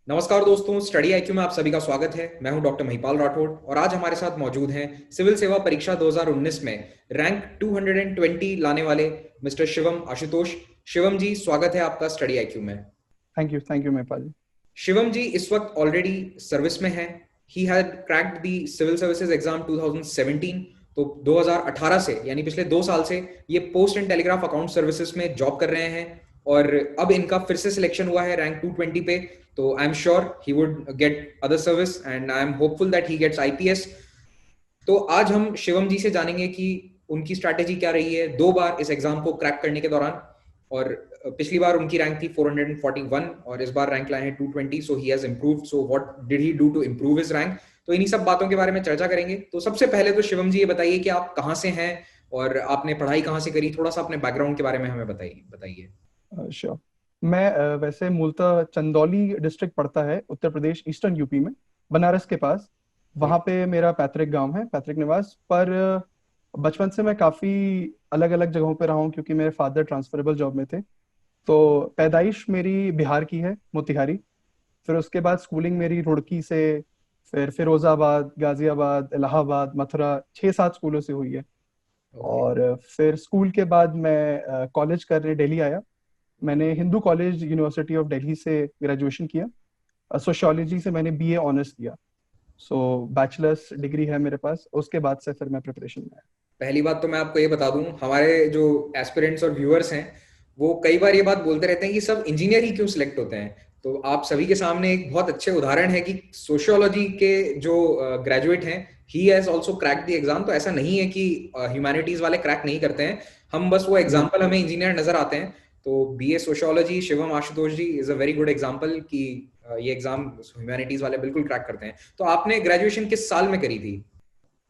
नमस्कार दोस्तों, study IQ में आप सभी का स्वागत है। मैं हूं डॉक्टर महिपाल राठौड़ और आज हमारे साथ मौजूद हैं सिविल सेवा परीक्षा 2019 में रैंक 220 लाने वाले मिस्टर शिवम आशुतोष। शिवम जी, स्वागत है आपका स्टडी आईक्यू में। Thank you Mahipal ji. शिवम जी इस वक्त ऑलरेडी सर्विस में हैं। He had cracked the civil services exam 2017। तो 2018 से यानी पिछले 2 साल से ये post and telegraph account services में जॉब कर रहे हैं और अब इनका फिर से सिलेक्शन हुआ है रैंक 220 पे। तो I am sure he would get other service and I am hopeful that he gets IPS. तो आज हम शिवम जी से जानेंगे कि उनकी स्ट्रैटेजी क्या रही है 2 बार इस एग्जाम को क्रैक करने के दौरान। और पिछली बार उनकी रैंक थी 441 और इस बार रैंक लाए हैं 220। So he has improved. So what did he do to improve his rank? तो इन्हीं सब बातों के बारे में चर्चा करेंगे। तो सबसे पहले तो शिवम जी ये बताइए कि आप कहाँ से हैं और आपने पढ़ाई कहाँ से करी। थोड़ा सा अपने बैकग्राउंड के बारे में हमें बताइए। श्योर। मैं वैसे मूलतः चंदौली डिस्ट्रिक्ट पड़ता है उत्तर प्रदेश ईस्टर्न यूपी में, बनारस के पास। वहाँ पे मेरा पैतृक गांव है, पैतृक निवास। पर बचपन से मैं काफी अलग अलग जगहों पे रहा हूँ क्योंकि मेरे फादर ट्रांसफरेबल जॉब में थे। तो पैदाइश मेरी बिहार की है, मोतिहारी। फिर उसके बाद स्कूलिंग मेरी रुड़की से, फिर फिरोजाबाद, गाजियाबाद, इलाहाबाद, मथुरा, 6-7 स्कूलों से हुई है। ओके। और फिर स्कूल के बाद मैं कॉलेज करने दिल्ली आया। मैंने Hindu college university of Delhi से ग्रेजुएशन किया। सोशियोलॉजी से मैंने बीए ऑनर्स किया। सो बैचलर्स डिग्री है मेरे पास। उसके बाद से फिर मैं प्रिपरेशन में आया। पहली बात तो मैं आपको ये बता दूं, हमारे जो एस्पिरेंट्स और व्यूअर्स हैं वो कई बार ये बात बोलते रहते हैं कि सब इंजीनियर ही क्यों सिलेक्ट होते हैं। तो आप सभी के सामने एक बहुत अच्छे उदाहरण है कि सोशियोलॉजी के जो ग्रेजुएट हैं he has also crack the exam. तो ऐसा नहीं है कि ह्यूमैनिटीज वाले क्रैक नहीं करते हैं, हम बस वो एग्जाम्पल हमें इंजीनियर नजर आते हैं। तो BA sociology Shivam Ashutosh ji is a very good example कि ये एग्जाम ह्यूमैनिटीज वाले बिल्कुल क्रैक करते हैं। तो आपने ग्रेजुएशन किस साल में करी थी?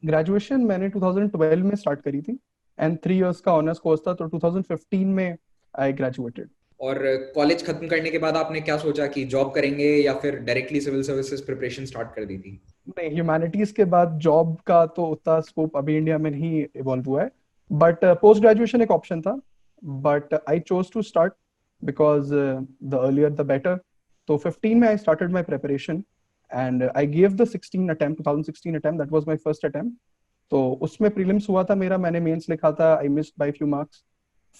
ग्रेजुएशन मैंने 2012 में स्टार्ट करी थी एंड 3 इयर्स का ऑनर्स कोर्स था। तो 2015 में आई ग्रेजुएटेड। और कॉलेज खत्म करने के बाद आपने क्या सोचा कि जॉब करेंगे या फिर directly civil services preparation start कर दी थी? नहीं, ह्यूमैनिटीज के बाद जॉब का तो उतना स्कोप अभी इंडिया में नहीं इवॉल्व हुआ है। बट पोस्ट ग्रेजुएशन एक ऑप्शन था। But I chose to start because the earlier the better. तो 15 में I started my preparation and I give the 16 attempt, 2016 attempt, that was my first attempt. तो उसमें प्रीलिम्स हुआ था मेरा, मैंने मेंस लिखा था, I missed by few marks.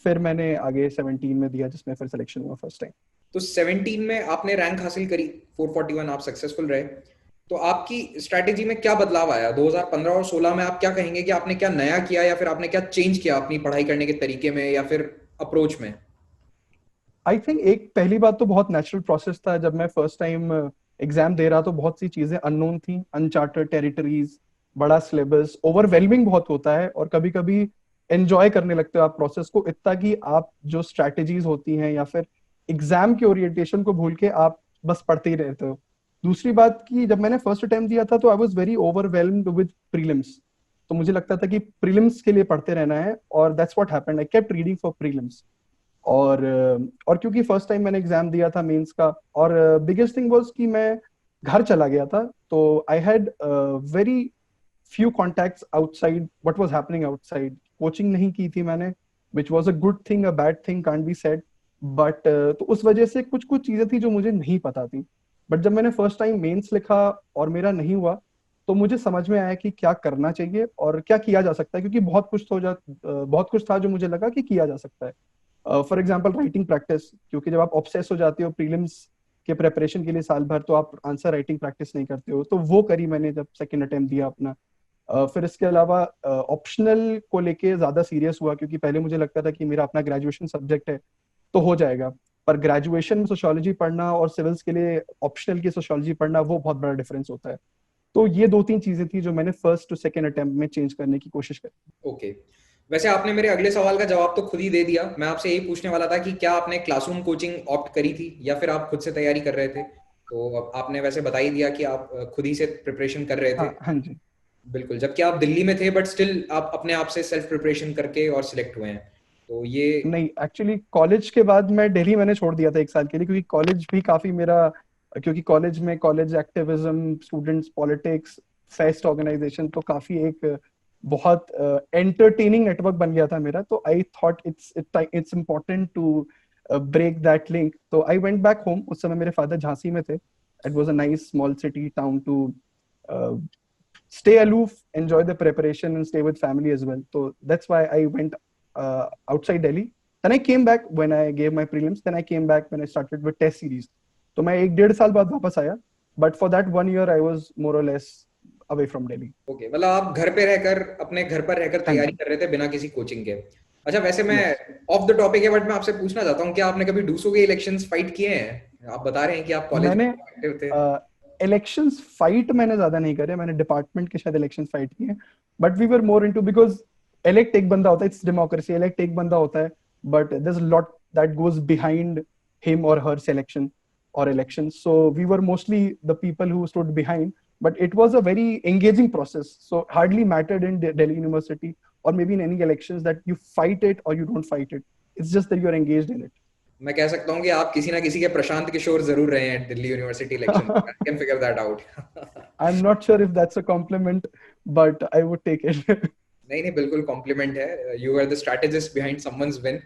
फिर मैंने आगे 17 में दिया जिसमें फिर सिलेक्शन हुआ फर्स्ट टाइम। तो 17 में आपने रैंक हासिल करी, 441, आप सक्सेसफुल रहे। तो आपकी स्ट्रैटेजी में क्या बदलाव आया 2015 और 16 में? आप क्या कहेंगे कि आपने क्या नया किया या फिर आपने क्या चेंज किया अपनी पढ़ाई करने के तरीके में या फिर अप्रोच में? आई थिंक एक पहली बात तो बहुत नेचुरल प्रोसेस था। जब मैं फर्स्ट टाइम एग्जाम दे रहा तो बहुत सी चीजें अननोन थी, अनचार्टेड टेरिटरीज, बड़ा सिलेबस, ओवरवेलमिंग बहुत होता है। और कभी कभी एंजॉय करने लगते हो आप प्रोसेस को इतना कि आप जो स्ट्रैटेजीज होती हैं या फिर एग्जाम के ओरिएंटेशन को भूल के आप बस पढ़ते ही रहते हो। दूसरी बात कि जब मैंने फर्स्ट अटेम्प्ट दिया था तो I was very overwhelmed with prelims. तो मुझे लगता था कि प्रीलिम्स के लिए पढ़ते रहना है और that's what happened, I kept reading for prelims. और क्योंकि फर्स्ट टाइम मैंने एग्जाम दिया था मेंस का, और बिगेस्ट थिंग वाज कि मैं घर चला गया था। तो I had very few contacts outside what was happening outside. Coaching नहीं की थी मैंने, which was a good thing, a bad thing can't be said. But तो उस वजह से कुछ कुछ चीजें थी जो मुझे नहीं पता थी। बट जब मैंने फर्स्ट टाइम मेंस लिखा और मेरा नहीं हुआ तो मुझे समझ में आया कि क्या करना चाहिए और क्या किया जा सकता है। क्योंकि बहुत कुछ था जो मुझे लगा कि किया जा सकता है। फॉर एग्जाम्पल राइटिंग प्रैक्टिस, क्योंकि जब आप ऑब्सेस हो जाते हो प्रीलिम्स के प्रेपरेशन के लिए साल भर तो आप आंसर राइटिंग प्रैक्टिस नहीं करते हो। तो वो करी मैंने जब सेकेंड अटेम्प्ट दिया अपना। फिर इसके अलावा ऑप्शनल को लेके ज्यादा सीरियस हुआ क्योंकि पहले मुझे लगता था कि मेरा अपना ग्रेजुएशन सब्जेक्ट है तो हो जाएगा। पर ग्रेजुएशन में सोशियोलॉजी पढ़ना और सिविल्स के लिए ऑप्शनल की सोशियोलॉजी पढ़ना, वो बहुत बड़ा डिफरेंस होता है। तो ये 2-3 चीजें थी जो मैंने फर्स्ट टू सेकेंड अटेम्प्ट में चेंज करने की कोशिश करी। ओके। वैसे आपने मेरे अगले सवाल का जवाब तो खुद ही दे दिया। मैं आपसे यही पूछने वाला था कि क्या आपने क्लासरूम कोचिंग ऑप्ट करी थी या फिर आप खुद से तैयारी कर रहे थे? तो अब आपने वैसे बता ही दिया कि आप खुद ही से प्रिपरेशन कर रहे थे। हाँ हाँ जी। बिल्कुल, जबकि आप दिल्ली में थे बट स्टिल आप अपने आप से सेल्फ प्रिपरेशन करके और सिलेक्ट हुए हैं। तो ये नहीं, एक्चुअली कॉलेज के बाद मैं दिल्ली मैंने छोड़ दिया था 1 साल के लिए क्योंकि कॉलेज भी काफी मेरा, क्योंकि कॉलेज में college activism, students politics, fest organization, तो काफी एक बहुत एंटरटेनिंग नेटवर्क बन गया था मेरा। तो I thought it's important to break that link. तो आई वेंट बैक होम। उस समय मेरे फादर झांसी में थे It was a nice small city town to uh, stay aloof, enjoy the preparation, and stay with family as well. So that's why I went outside Delhi. Then I came back when I gave my prelims. Then I came back when I started with test series. तो मैं 1-1.5 साल बाद वापस आया. But for that 1 year, I was more or less away from Delhi. Okay, मतलब आप घर पे रहकर अपने घर पर रहकर हाँ तैयारी जी. कर रहे थे बिना किसी कोचिंग के. अच्छा, वैसे मैं Yes. ऑफ द टॉपिक है बट मैं आपसे पूछना चाहता हूँ कि आपने कभी डूसो के इलेक्शंस फाइट किए हैं? आप बता रहे हैं कि आप कॉलेज में मैंने एक्टिव थे. इलेक्शंस फाइट मैंने ज्यादा नहीं करे. मैंने डिपार्टमेंट के शायद इलेक्शंस फाइट किए. But we were more into because elect एक बंदा होता है. It's democracy. इलेक्ट एक बंदा होता है, but there is lot that goes behind him or her selection or election. So we were mostly the people who stood behind, but it was a very engaging process. So hardly mattered in Delhi University or maybe in any elections that you fight it or you don't fight it. It's just that you are engaged in it. मैं कह सकता हूँ कि आप किसी ना किसी के प्रशांत किशोर जरूर रहे हैं Delhi university election. I can figure that out. I'm not sure if that's a compliment, but I would take it. नहीं नहीं, बिल्कुल कॉम्प्लीमेंट है. You are the strategist behind someone's win.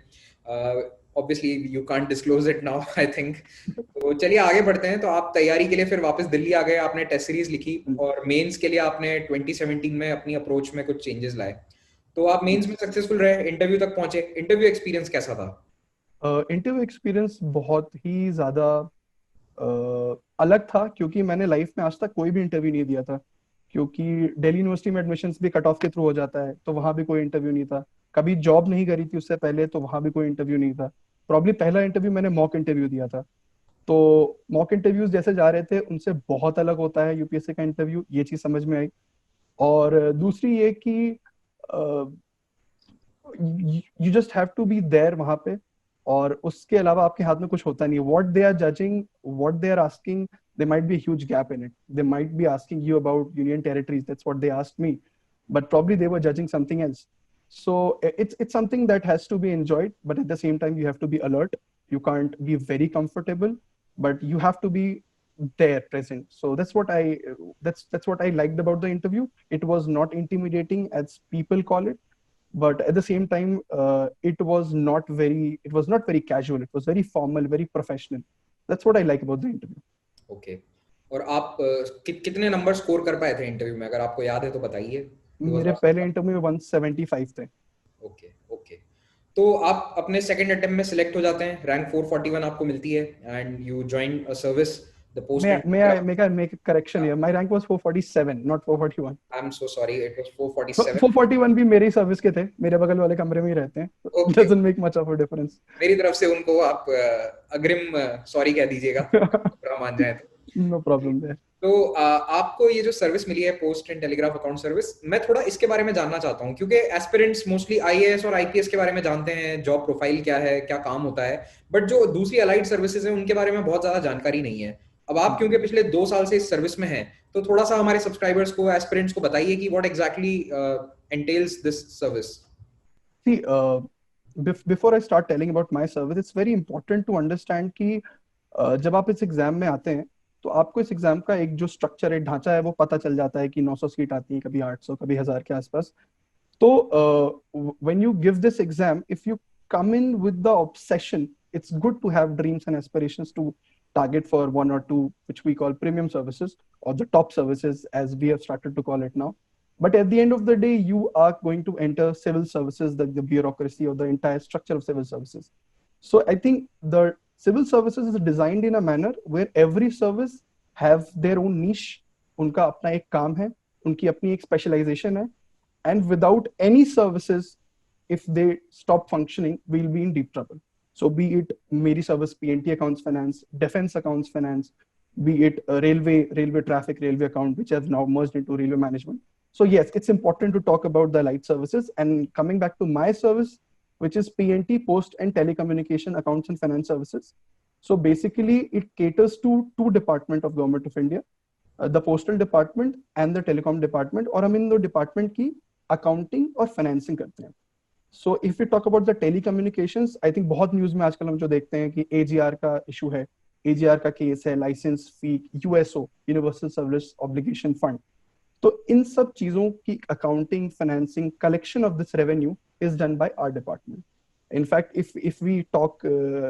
Obviously you can't disclose it now, I think. तो चलिए आगे बढ़ते हैं. तो आप तैयारी के लिए फिर वापस दिल्ली आ गए, आपने टेस्ट सीरीज लिखी और मेंस के लिए आपने 2017 में अपनी अप्रोच में कुछ चेंजेस लाए. तो आप मेंस में सक्सेसफुल रहे, इंटरव्यू तक पहुंचे. इंटरव्यू एक्सपीरियंस कैसा था? इंटरव्यू एक्सपीरियंस बहुत ही ज्यादा अलग था, क्योंकि मैंने लाइफ में आज तक कोई भी इंटरव्यू नहीं दिया था. क्योंकि दिल्ली यूनिवर्सिटी में एडमिशन्स भी कट ऑफ के थ्रू हो जाता है, तो वहां भी कोई इंटरव्यू नहीं था. कभी जॉब नहीं करी थी उससे पहले, तो वहां भी कोई इंटरव्यू नहीं था. प्रॉब्ली पहला इंटरव्यू मैंने मॉक इंटरव्यू दिया था. तो मॉक इंटरव्यूज जैसे जा रहे थे उनसे बहुत अलग होता है यूपीएससी का इंटरव्यू. ये चीज समझ में आई. और दूसरी ये कि you just have to be there वहां पे, और उसके अलावा आपके हाथ में कुछ होता नहीं है. What they are judging, what they are asking, there might be a huge gap in it. They might be asking you about union territories. That's what they asked me, but probably they were judging something else. So it's something that has to be enjoyed, but at the same time you have to be alert. You can't be very comfortable, but you have to be there, present. So that's what I liked about the interview. It was not intimidating as people call it, but at the same time it was not very casual. It was very formal, very professional. That's what I like about the interview. Okay. और आप कितने number score कर पाए थे interview में, अगर आपको याद है तो बताइए. मेरे पहले इंटरव्यू में 175 थे. Okay okay. तो आप अपने सेकंड अटेम्प्ट में सिलेक्ट हो जाते हैं, रैंक 441 आपको मिलती है and you join a service the post. May I make a correction here? My rank was 447, not 441. I'm so sorry, it was 447. 441 भी मेरे सर्विस के थे, मेरे बगल वाले कमरे में ही रहते हैं. Okay. Doesn't make much of a difference. मेरी तरफ से उनको आप अग्रिम सॉरी कह दीजिएगा, बुरा मान जाए तो. No problem there. तो आपको ये जो सर्विस मिली है post and telegraph account service, मैं थोड़ा इसके बारे में जानना चाहता हूँ, क्योंकि एस्पिरेंट्स मोस्टली आईएएस और आईपीएस के बारे में जानते हैं, जॉब प्रोफाइल क्या है, क्या काम होता है, बट जो दूसरी अलाइड सर्विसेज हैं उनके बारे में बहुत ज्यादा जानकारी नहीं है. अब आप क्योंकि पिछले 2 साल से इस सर्विस में हैं, तो थोड़ा सा हमारे सब्सक्राइबर्स को, एस्पिरेंट्स को बताइए कि what exactly एंटेल्स this service. See, before I start telling about my service, it's very important to understand कि जब आप इस एग्जाम में आते हैं तो आपको इस एग्जाम का एक जो स्ट्रक्चर है, ढांचा है, वो पता चल जाता है कि 900 सीट आती है, कभी 800, कभी 1000 के आसपास. तो when you give this exam, if you come in with the obsession, it's good to have dreams and aspirations to target for 1 or 2, which we call premium services, or the top services as we have started to call it now. But at the end of the day, you are going to enter civil services, the bureaucracy or the entire structure of civil services. So I think the civil services is designed in a manner where every service have their own niche. उनका अपना एक काम है, उनकी अपनी एक specialization है, and without any services, if they stop functioning, we'll be in deep trouble. So be it मेरी service PNT accounts finance, defense accounts finance, be it railway traffic, railway account, which has now merged into railway management. So yes, it's important to talk about the light services. And coming back to my service, which is PNT, Post and Telecommunication Accounts and Finance Services. So basically, it caters to 2 departments of Government of India, the Postal Department and the Telecom Department. और हम इन 2 department की accounting और financing करते हैं. So if we talk about the telecommunications, I think बहुत news में आजकल हम जो देखते हैं कि AGR का issue है, AGR का केस है, license fee, USO, Universal Service Obligation Fund. तो इन सब चीजों की accounting, financing, collection of this revenue is done by our department. In fact, if we talk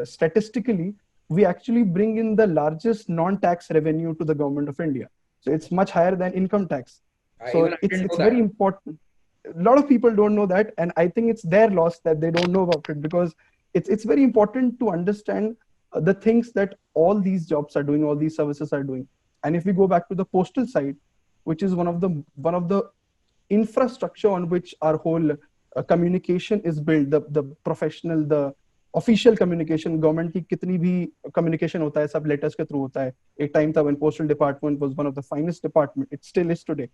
statistically, we actually bring in the largest non-tax revenue to the government of India. So it's much higher than income tax. Even So I it's didn't know very that. important. A lot of people don't know that, and I think it's their loss that they don't know about it, because it's very important to understand the things that all these jobs are doing, all these services are doing. And if we go back to the postal side, which is one of the infrastructure on which our whole communication is built, the professional, the official communication, government की कितनी भी communication होता है सब letters के through होता है. एक टाइम था when postal department was one of the finest department, it still is today.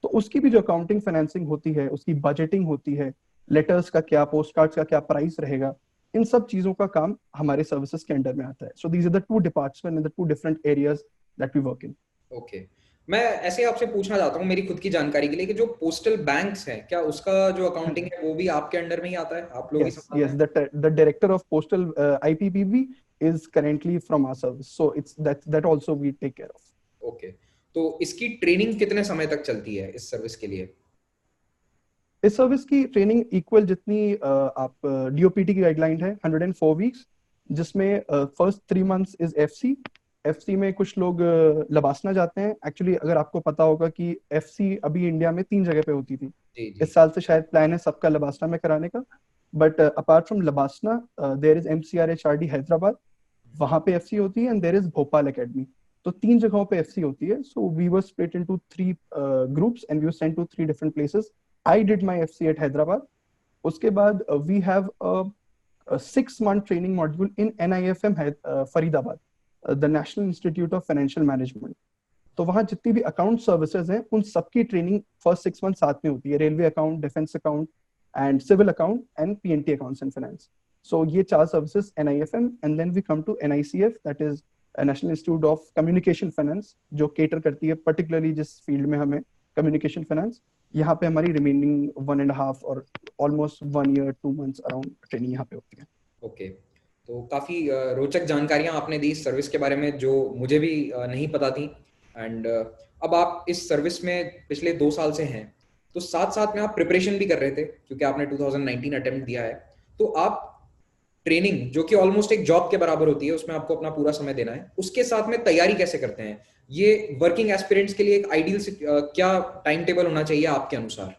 तो उसकी भी जो अकाउंटिंग फाइनेंसिंग होती है, उसकी बजटिंग होती है, लेटर्स का क्या, पोस्ट कार्ड्स का क्या प्राइस रहेगा, इन सब चीजों का काम हमारे सर्विसेज के अंडर में आता है. So these are the two department and the two different areas that we work in. Okay, मैं ऐसे आपसे पूछना चाहता हूँ मेरी खुद की जानकारी के लिए कि जो पोस्टल बैंक्स हैं, क्या उसका जो अकाउंटिंग है वो भी आपके अंडर में ही आता है, आप लोग ही Yes, संभालते yes. हैं? The director of postal IPPB is currently from our service, so it's that also we take care of. Okay, तो इसकी ट्रेनिंग कितने समय तक चलती है इस सर्विस के लिए? इस सर्विस की ट्रेनिंग इक्वल जितनी आप डीओपीटी की गाइडलाइन है 104 वीक्स, जिसमें first 3 months is FC. FC में कुछ लोग लबासना जाते हैं. एक्चुअली अगर आपको पता होगा कि एफसी अभी इंडिया में 3 जगह पे होती थी. जी जी. इस साल से शायद प्लान है सबका लबासना में कराने का. But apart from LBSNAA there is MCRHRD Hyderabad, वहां पे एफसी होती है. And there is Bhopal academy. तो 3 जगहों पे एफसी होती है. So we were split into 3 groups and we were sent to 3 different places. I did my FC at Hyderabad. उसके बाद we have a 6-month training module in NIFM Faridabad, the National Institute of Financial Management. तो वहाँ जितनी भी account services हैं उन सबकी training first 6 month साथ में होती है. Railway account, defence account and civil account and PNT accounts and finance. So ये 4 services NIFM, and then we come to NICF, that is National Institute of Communication Finance, जो cater करती है particularly जिस field में हमें communication finance. यहाँ पे हमारी रिमेनिंग 1.5 और almost 1 year 2 months around training यहाँ पे होती है. ओके, तो काफी रोचक जानकारियां आपने दी इस सर्विस के बारे में जो मुझे भी नहीं पता थी. एंड अब आप इस सर्विस में पिछले 2 साल से हैं, तो साथ साथ में आप प्रिपरेशन भी कर रहे थे क्योंकि आपने 2019 अटेम्प्ट दिया है. तो आप ट्रेनिंग जो कि ऑलमोस्ट एक जॉब के बराबर होती है, उसमें आपको अपना पूरा समय देना है, उसके साथ में तैयारी कैसे करते हैं? ये वर्किंग एस्पिरेंट्स के लिए एक आइडियल क्या टाइम टेबल होना चाहिए आपके अनुसार?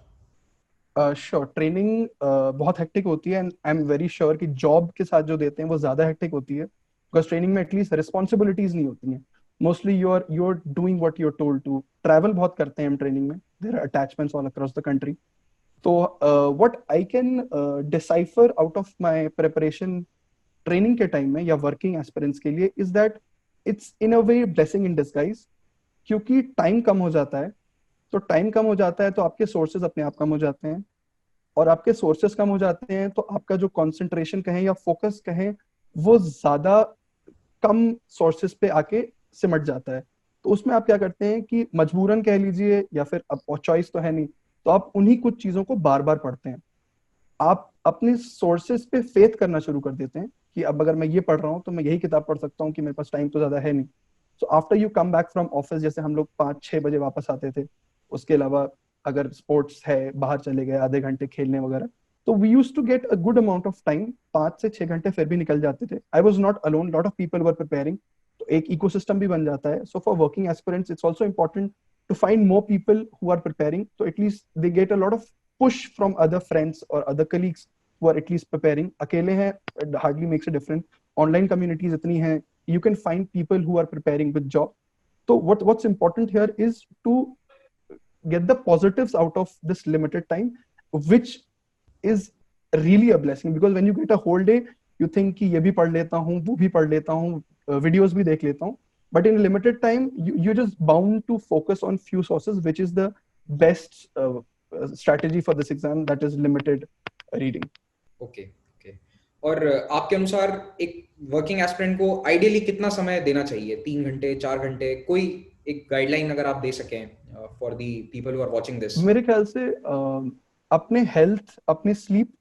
श्योर, ट्रेनिंग बहुत हेक्टिक होती है. And I am very sure कि जॉब के साथ जो देते हैं वो ज्यादा हेक्टिक होती है, बिकॉज ट्रेनिंग में एटलीस्ट रिस्पॉन्सिबिलिटीज नहीं होती हैं. Mostly you are doing what you are told to. Travel बहुत करते हैं हम ट्रेनिंग में. There are attachments all across the country. तो what I can decipher out of my preparation training के टाइम में या वर्किंग एस्पिरेंट्स के लिए is that it's in a way blessing in disguise. क्योंकि टाइम कम हो जाता है, तो टाइम कम हो जाता है तो आपके सोर्सेज अपने आप कम हो जाते हैं. और आपके सोर्सेज कम हो जाते हैं तो आपका जो कंसंट्रेशन कहें या फोकस कहें वो ज्यादा कम सोर्सेज पे आके सिमट जाता है. तो उसमें आप क्या करते हैं कि मजबूरन कह लीजिए या फिर अब चॉइस तो है नहीं, तो आप उन्हीं कुछ चीजों को बार बार पढ़ते हैं. आप अपने सोर्सेज पे फेथ करना शुरू कर देते हैं कि अब अगर मैं ये पढ़ रहा हूँ तो मैं यही किताब पढ़ सकता हूँ कि मेरे पास टाइम तो ज्यादा है नहीं. So after you come back from office, जैसे हम लोग 5-6 बजे वापस आते थे, उसके अलावा अगर स्पोर्ट्स है, बाहर चले गए आधे घंटे खेलने वगैरह, तो we use to get a good amount of time. 5 से 6 घंटे फिर भी निकल जाते थे. I was not alone, lot of people were preparing. तो एक इकोसिस्टम भी बन जाता है. So for working aspirants it's also important to find more people who are preparing, so at least they get a lot of push from other friends or other colleagues who are at least preparing. अकेले हैं, it hardly makes a difference. Online communities इतनी हैं, you can find people who are preparing with job. So what's important here is to get the positives out of this limited time, which is really a blessing, because when you get a whole day you think कि ये भी पढ़ लेता हूँ, वो भी पढ़ लेता हूँ, videos भी देख लेता हूँ. But in limited time, you're just bound to focus on few sources, which is the best strategy for this exam, that is limited reading. Okay okay. और आपके अनुसार एक वर्किंग एस्पिरेंट को आइडियली कितना समय देना चाहिए? 3 घंटे, 4 घंटे, कोई एक गाइडलाइन अगर आप दे सकें for the people who are watching this. मेरे ख्याल से अपने हेल्थ, अपने स्लीप,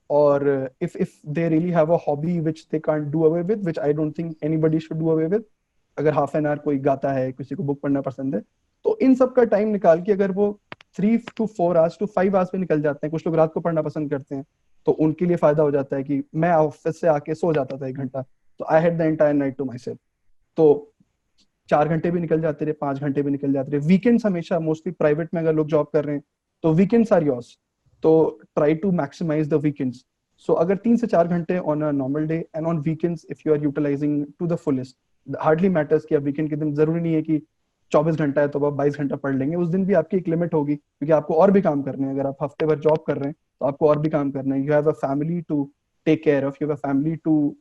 और if they really have a hobby which they can't do away with, which I don't think anybody should do away with. अगर हाफ एन आवर कोई गाता है, किसी को बुक पढ़ना पसंद है, तो इन सब का टाइम निकाल के अगर वो 3 to 4 hours to 5 hours में निकल जाते हैं. कुछ लोग रात को पढ़ना पसंद करते हैं, तो उनके लिए फायदा हो जाता है कि मैं ऑफिस से आके सो जाता था 1 घंटा, तो I had the entire night to myself. तो 4 घंटे भी निकल जाते रहे, 5 घंटे भी निकल जाते रहे। वीकेंड्स हमेशा, मोस्टली प्राइवेट में अगर लोग जॉब कर रहे हैं तो वीकेंड्स आर योर्स, तो try to maximise the weekends. So अगर 3 से 4 घंटे on a normal day and on weekends if you are utilising to the fullest, hardly matters कि अब वीकेंड के दिन जरूरी नहीं है कि 24 घंटा है तो आप 22 घंटा पढ़ लेंगे, उस दिन भी आपकी एक लिमिट होगी क्योंकि आपको और भी काम करने हैं। अगर आप हफ्ते भर जॉब कर रहे हैं तो आपको और भी काम करना है। You have a family to take care of, you have a family to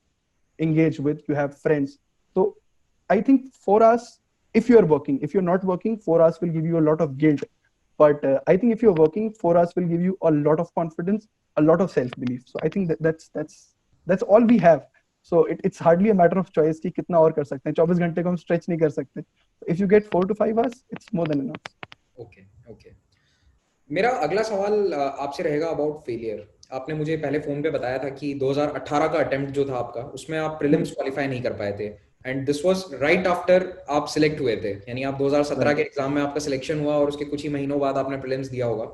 engage with, you have friends. So I think 4 hours, if you're working, if you're not working, 4 hours will give you a lot of guilt. But I think if you're working, 4 hours will give you a lot of confidence, a lot of self-belief. So I think that's all we have. So it's hardly a matter of choice कि कितना और कर सकते हैं। 24 घंटे को हम stretch नहीं कर सकते। If you get 4 to 5 hours, it's more than enough. Okay okay. मेरा अगला सवाल आपसे रहेगा अबाउट फेलियर। आपने मुझे पहले फोन पे बताया था कि 2018 का अटेम्प्ट जो था आपका, उसमें आप प्रीलिम्स क्वालिफाई नहीं कर पाए थे, and this was right after आप सिलेक्ट हुए थे, यानी आप 2017 के एग्जाम में आपका सिलेक्शन हुआ और उसके कुछ ही महीनों बाद आपने प्रीलिम्स दिया होगा।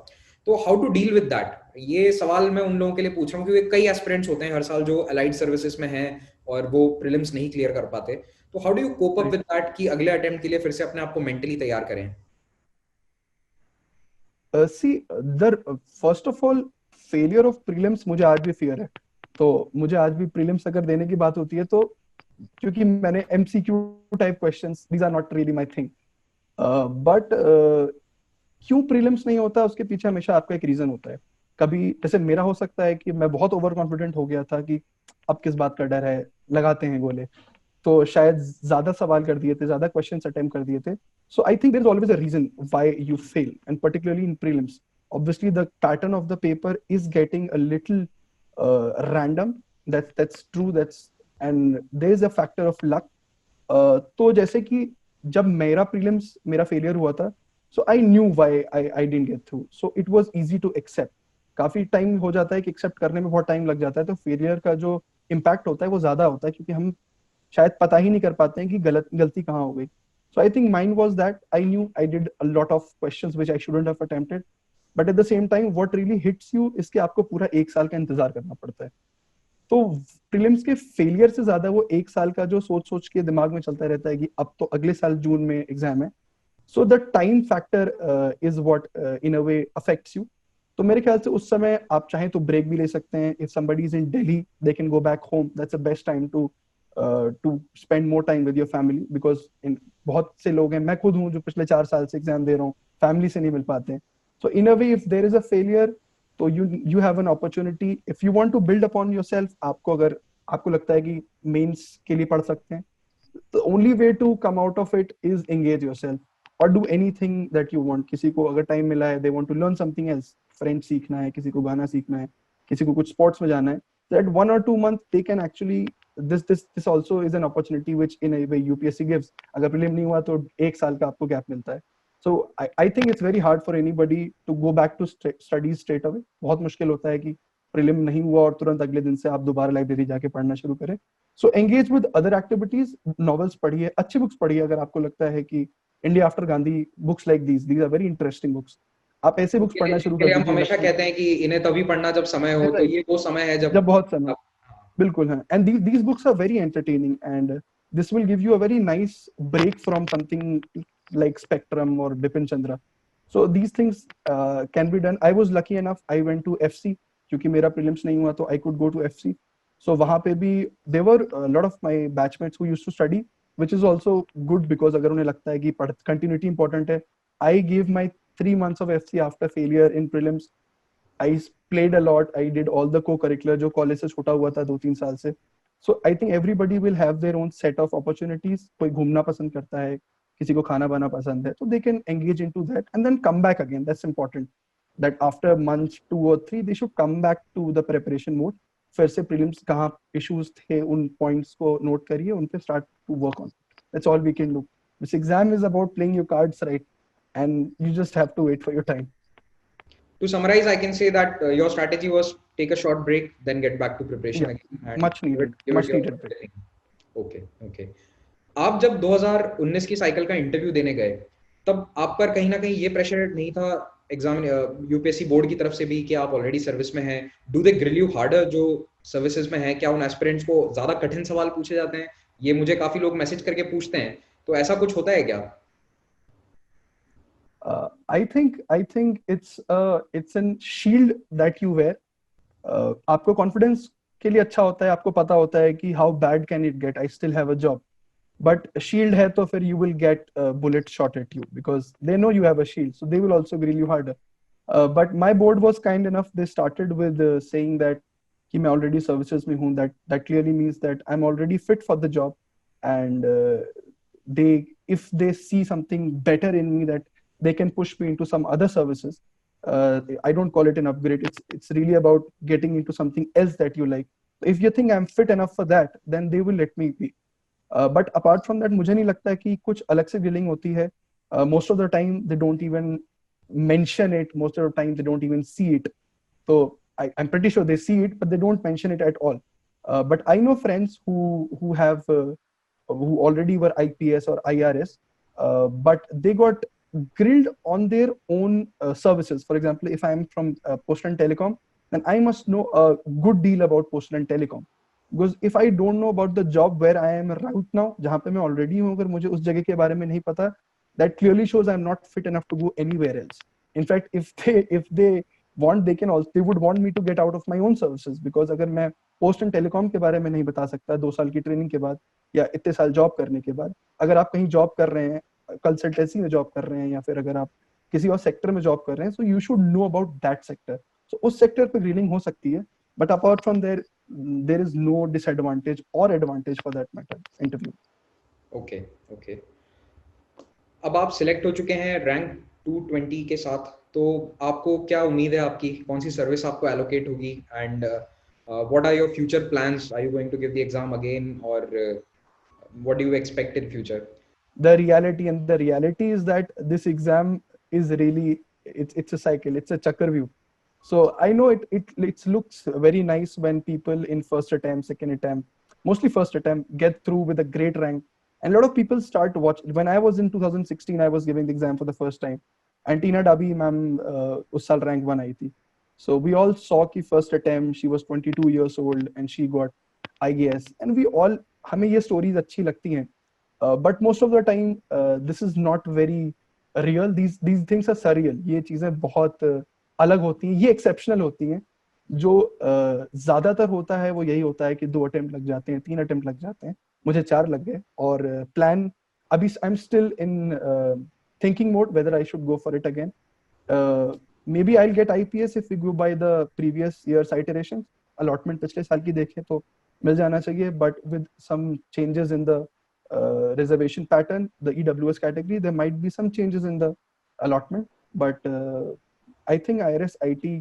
तो how to deal with that, ये सवाल मैं उन लोगों के लिए पूछ रहा हूँ क्योंकि कई एस्पिरेंट्स होते हैं हर साल जो अलाइड सर्विसेज में हैं और वो प्रीलिम्स नहीं क्लियर कर पाते। तो how do you cope up with that कि अगले अटेम्प्ट के लिए फिर से अपने आप को मेंटली तैयार करें? See first of all, failure of prelims मुझे आज भी फियर है। तो मुझे आज भी प्रीलिम्स अगर देने की बात होती है तो, क्योंकि मैंने MCQ type questions, these are not really my thing. But क्यों प्रीलिम्स नहीं होता उसके पीछे हमेशा आपका एक रीजन होता है। कभी जैसे मेरा हो सकता है कि मैं बहुत ओवर कॉन्फिडेंट हो गया था कि अब किस बात का डर है, लगाते हैं गोले, तो शायद ज्यादा सवाल कर दिए थे, ज्यादा क्वेश्चंस अटेम्प्ट कर दिए थे। So I think there is always a reason why you fail, and particularly in prelims. Obviously, the pattern of the paper is getting a little random. That's true. And there is a factor of luck. तो जैसे कि जब मेरा prelims मेरा failure हुआ था, so I knew why I didn't get through. So it was easy to accept. काफी time हो जाता है कि एक्सेप्ट करने में बहुत टाइम लग जाता है, तो फेलियर का जो इम्पैक्ट होता है वो ज्यादा होता है क्योंकि हम शायद पता ही नहीं कर पाते हैं कि गलती कहाँ हो गई। So I think mine was that I knew I did a lot of questions which I shouldn't have attempted. But at the same time, what really hits you is कि आपको पूरा 1 साल का इंतजार करना पड़ता है। तो प्रीलिम्स के फेलियर से ज्यादा वो 1 साल का जो सोच सोच के दिमाग में चलता रहता है कि अब तो अगले साल जून में एग्जाम है। So the time factor is what in a way affects you. तो मेरे ख्याल से उस समय आप चाहें तो ब्रेक भी ले सकते हैं। If somebody is in Delhi, they can go back home, that's the best time to spend more time with your family, because इन बहुत से लोग हैं, मैं खुद हूँ जो पिछले 4 साल से एग्जाम दे रहा हूँ, फैमिली से नहीं मिल पाते हैं। So in a way if there is a failure, तो you have an opportunity if you want to build upon yourself. आपको अगर आपको लगता है कि मेंस के लिए पढ़ सकते हैं, the only way to come out of it is engage yourself or do anything that you want. किसी को अगर टाइम मिला है, they want to learn something else, French सीखना है, किसी को गाना सीखना है, किसी को कुछ स्पोर्ट्स में जाना है, that 1 or 2 months they can actually, this also is an opportunity which in a way UPSC gives. अगर प्रीलिम नहीं हुआ तो 1 साल का आपको गैप मिलता है। So I think it's very hard for anybody to go back to studies straight away. बहुत मुश्किल होता है कि प्रीलिम नहीं हुआ और तुरंत अगले दिन से आप दोबारा लाइब्रेरी जाके पढ़ना शुरू करें। So engage with other activities, novels पढ़िए, अच्छी बुक्स पढ़िए। अगर आपको लगता है कि India after Gandhi, books like these are very interesting books, आप ऐसे बुक्स पढ़ना शुरू कर हम दीजिए। हमेशा कहते हैं कि इन्हें तभी पढ़ना जब समय हो, तो ये वो समय है जब बहुत समय, बिल्कुल है। And these books are very entertaining and this will give you a very nice break from something like Spectrum or Bipin Chandra. So these things can be done. I was lucky enough, I went to FC क्योंकि मेरा prelims नहीं हुआ तो I could go to FC. So वहाँ पे भी there were a lot of my batchmates who used to study, which is also good because अगर उन्हें लगता है कि continuity important है। I gave my 3 months of FC after failure in prelims. I played a lot. I did all the co-curricular जो college से छूटा हुआ था 2-3 साल से। So I think everybody will have their own set of opportunities. कोई घूमना पसंद करता है, किसी को खाना बनाना पसंद है, तो they can engage into that and then come back again. That's important. That after months 2 or 3 they should come back to the preparation mode. फिर से prelims कहाँ issues थे उन points को note करिए, उन पे start to work on. That's all we can do. This exam is about playing your cards right, and you just have to wait for your time. To summarize, I can say that your strategy was take a short break, then get back to preparation again. And Much needed, much needed break. Okay, okay. आप जब 2019 की cycle का interview देने गए तब आप पर कहीं ना कहीं ये प्रेशर नहीं था एग्जाम यूपीएससी बोर्ड की तरफ से भी कि आप ऑलरेडी सर्विस में हैं? Do they grill you harder जो सर्विसेज में है? क्या उन एस्पिरेंट्स को ज्यादा कठिन सवाल पूछे जाते हैं? ये मुझे काफी लोग मैसेज करके पूछते हैं, तो ऐसा कुछ होता है क्या? I think it's an shield that you wear. आपको कॉन्फिडेंस के लिए अच्छा होता है, आपको पता होता है कि how bad can it get, I still have a job. But shield है तो फिर you will get bullet shot at you because they know you have a shield, so they will also grill you harder. But my board was kind enough, they started with saying that कि मैं already services में हूँ, that clearly means that I am already fit for the job. And they if they see something better in me, that they can push me into some other services. I don't call it an upgrade, it's really about getting into something else that you like. If you think I'm fit enough for that, then they will let me be. But apart from that, मुझे नहीं लगता है कि कुछ अलग से grilling होती है. Most of the time they don't even mention it, most of the time they don't even see it. So I'm pretty sure they see it, but they don't mention it at all. But I know friends who have who already were IPS or IRS, but they got grilled on their own services. For example, if I am from Postal and Telecom, then I must know a good deal about Postal and Telecom. Because if I don't know about the job where I am right now, जहाँ पे मैं already हूँ, अगर मुझे उस जगह के बारे में नहीं पता, that clearly shows I'm not fit enough to go anywhere else. In fact, if they want, they would want me to get out of my own services, because अगर मैं पोस्ट एंड टेलीकॉम के बारे में नहीं बता सकता 2 साल की ट्रेनिंग के बाद या इतने साल जॉब करने के बाद, अगर आप कहीं जॉब कर रहे हैं, कंसल्टेंसी में जॉब कर रहे हैं, या फिर अगर आप किसी और सेक्टर में जॉब कर रहे हैं, so you should know about that sector. So उस सेक्टर पे ग्रीनिंग हो सकती है, but apart from there is no disadvantage और advantage for that matter interview. Okay okay. अब आप सिलेक्ट हो चुके हैं रैंक 220 के साथ, तो आपको क्या उम्मीद है, आपकी कौन सी सर्विस आपको एलोकेट होगी? And what are your future plans? Are you going to give the exam again, और what do you expect in future? The reality is that this exam is really, it's a cycle, it's a chakravyuh. So I know it looks very nice when people in first attempt, second attempt, mostly first attempt, get through with a great rank. And a lot of people start to watch. When I was in 2016, I was giving the exam for the first time, and Tina Dabi ma'am us saal rank 1 आई थी. So we all saw कि first attempt she was 22 years old and she got IAS, and we all, हमें ये stories अच्छी लगती हैं. But most of the time this is not very real. These things are surreal. ये चीजें बहुत अलग होती हैं, ये एक्सेप्शनल होती हैं. जो ज्यादातर होता है वो यही होता है कि 2 अटेम्प्ट लग जाते हैं, 3 अटेम्प्ट लग जाते हैं. मुझे 4 लग गए, और प्लान अभी I am still in thinking mode whether I should go for it again. maybe I'll get IPS if we go by the previous year's iterations. Allotment पिछले साल की देखें तो मिल जाना चाहिए, but with some changes in the reservation pattern, the EWS category, there might be some changes in the allotment, but I think IRS IT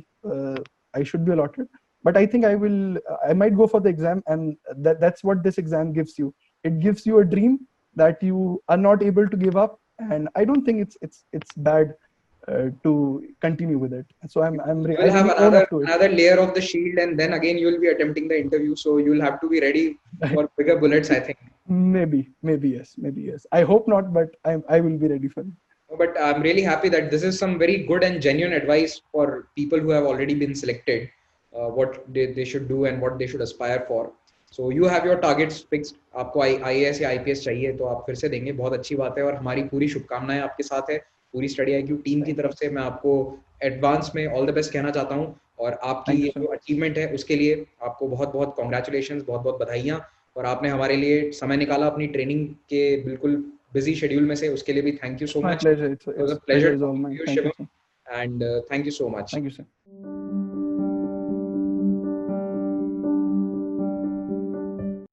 I should be allotted. But I think I might go for the exam, and that's what this exam gives you. It gives you a dream that you are not able to give up, and I don't think it's bad to continue with it. So I You'll have really own up to it. another layer of the shield, and then again you'll be attempting the interview, so you'll have to be ready for bigger bullets, I think. Maybe yes. I hope not, but I will be ready for it. But I'm really happy that this is some very good and genuine advice for people who have already been selected, what they should do and what they should aspire for. So you have your targets fixed. आपको IAS या IPS चाहिए तो आप फिर से देंगे, बहुत अच्छी बात है, और हमारी पूरी शुभकामनाएं आपके साथ है. पूरी स्टडी IQ टीम की तरफ से मैं आपको एडवांस में ऑल द बेस्ट कहना चाहता हूँ, और आपकी ये जो अचीवमेंट है उसके लिए आपको बहुत बहुत कॉन्ग्रेचुलेशंस, बहुत बहुत बधाइयाँ. और आपने हमारे लिए समय निकाला अपनी ट्रेनिंग के बिल्कुल बिजी शेड्यूल में से, उसके लिए भी thank you so much. It was a pleasure. It's It was a pleasure is all talking mine. to you, Thank you, Shivam, sir. and thank you so much. Thank you, sir.